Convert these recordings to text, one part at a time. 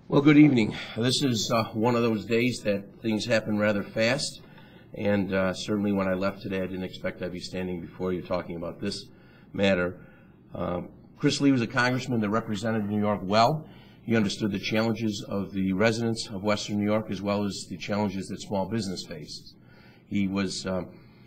Well, good evening. This is one of those days that things happen rather fast, and certainly when I left today, I didn't expect I'd be standing before you talking about this matter. Chris Lee was a congressman that represented New York well. He understood the challenges of the residents of Western New York as well as the challenges that small business faces. He was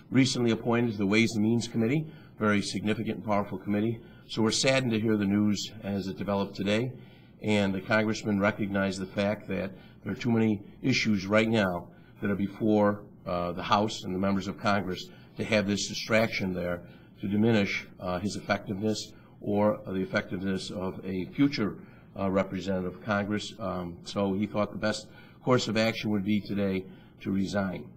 recently appointed to the Ways and Means Committee, a very significant and powerful committee. So we're saddened to hear the news as it developed today. And the congressman recognized the fact that there are too many issues right now that are before the House and the members of Congress to have this distraction there to diminish his effectiveness or the effectiveness of a future representative of Congress. So he thought the best course of action would be today to resign.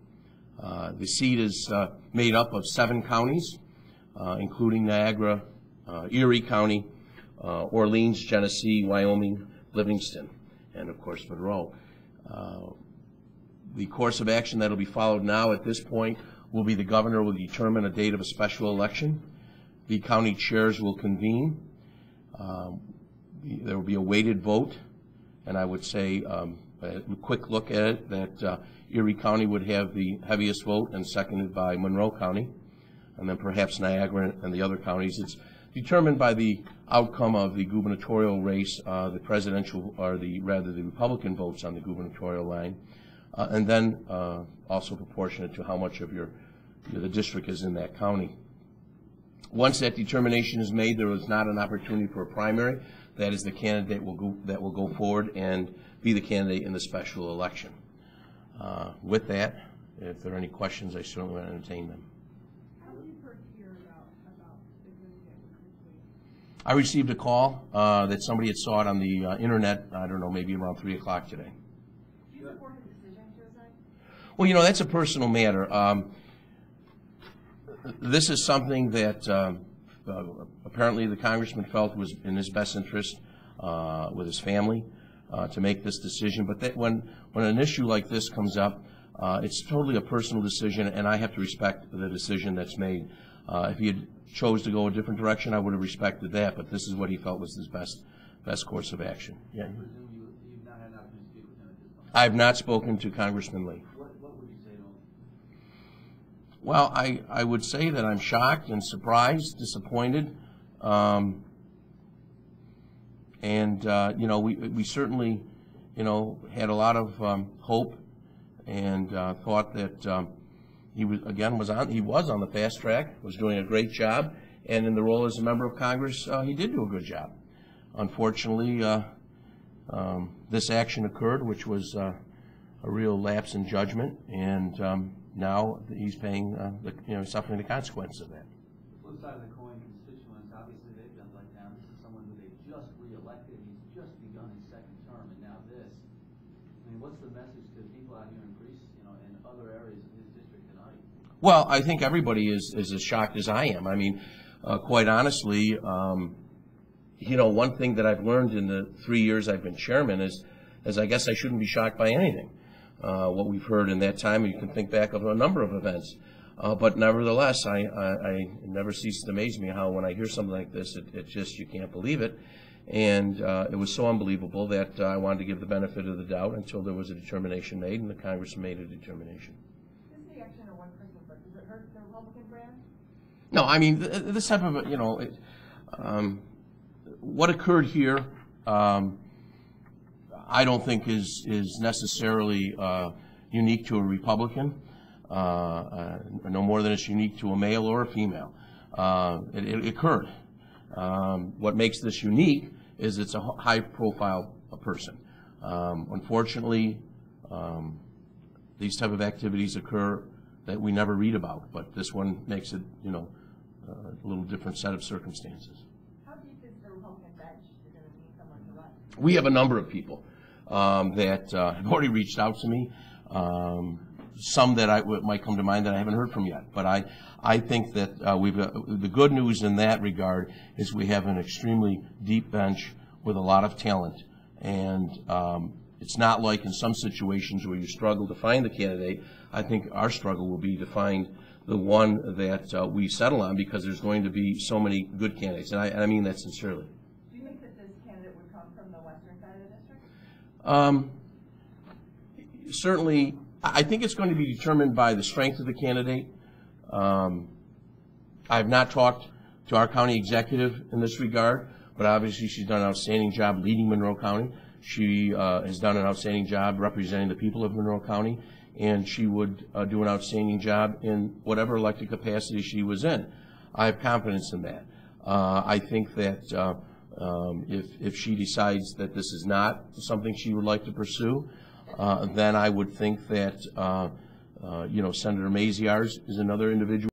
The seat is made up of 7 counties, including Niagara, Erie County, Orleans, Genesee, Wyoming, Livingston, and of course Monroe. The course of action that will be followed now at this point will be the governor will determine a date of a special election. The county chairs will convene. There will be a weighted vote, and I would say a quick look at it that Erie County would have the heaviest vote and seconded by Monroe County, and then perhaps Niagara and the other counties. It's determined by the outcome of the gubernatorial race, the presidential, or the Republican votes on the gubernatorial line, and then also proportionate to how much of the district is in that county. Once that determination is made, there is not an opportunity for a primary. That is the candidate that will go forward and be the candidate in the special election. With that, if there are any questions, I certainly want to entertain them. I received a call that somebody had saw it on the internet, I don't know, maybe around 3 o'clock today. Do you support the decision to resign? Well, you know, that's a personal matter. This is something that apparently the congressman felt was in his best interest with his family to make this decision. But that when an issue like this comes up, it's totally a personal decision, and I have to respect the decision that's made. If he had chose to go a different direction, I would have respected that, but this is what he felt was his best course of action. Yeah. I presume you've not had an opportunity to speak with him at this point. I have not spoken to Congressman Lee. What would you say to him? Well, I would say that I'm shocked and surprised, disappointed, and you know, we certainly, you know, had a lot of hope and thought that he was on the fast track, was doing a great job, and in the role as a member of Congress, he did do a good job. Unfortunately, this action occurred, which was a real lapse in judgment, and now he's paying, suffering the consequences of that. The flip side of the coin, constituents, obviously they've been let down. This is someone who they just reelected. He's just begun his second term, and now this. I mean, what's the message to people out here in Greece, you know, and other areas of his district tonight? Well, I think everybody is as shocked as I am. I mean, quite honestly, you know, one thing that I've learned in the 3 years I've been chairman is I guess I shouldn't be shocked by anything. What we've heard in that time, you can think back of a number of events. But nevertheless, I it never ceases to amaze me how when I hear something like this, it just, you can't believe it. And it was so unbelievable that I wanted to give the benefit of the doubt until there was a determination made, and the Congress made a determination. This reaction of one person, but does it hurt the Republican brand? No, I mean, this type of, you know, what occurred here, I don't think is necessarily unique to a Republican, no more than it's unique to a male or a female. It occurred. What makes this unique is it's a high-profile person. Unfortunately, these type of activities occur that we never read about, but this one makes it, you know, a little different set of circumstances. How deep is the Republican bench to going to need someone to run? We have a number of people that have already reached out to me. Some that might come to mind that I haven't heard from yet. But I think that the good news in that regard is we have an extremely deep bench with a lot of talent. And it's not like in some situations where you struggle to find the candidate. I think our struggle will be to find the one that we settle on, because there's going to be so many good candidates. And I mean that sincerely. Do you think that this candidate would come from the western side of the district? Certainly, I think it's going to be determined by the strength of the candidate. I've not talked to our county executive in this regard, but obviously she's done an outstanding job leading Monroe County. She has done an outstanding job representing the people of Monroe County, and she would do an outstanding job in whatever elected capacity she was in. I have confidence in that. I think that if she decides that this is not something she would like to pursue, then I would think that, Senator Maziarz is another individual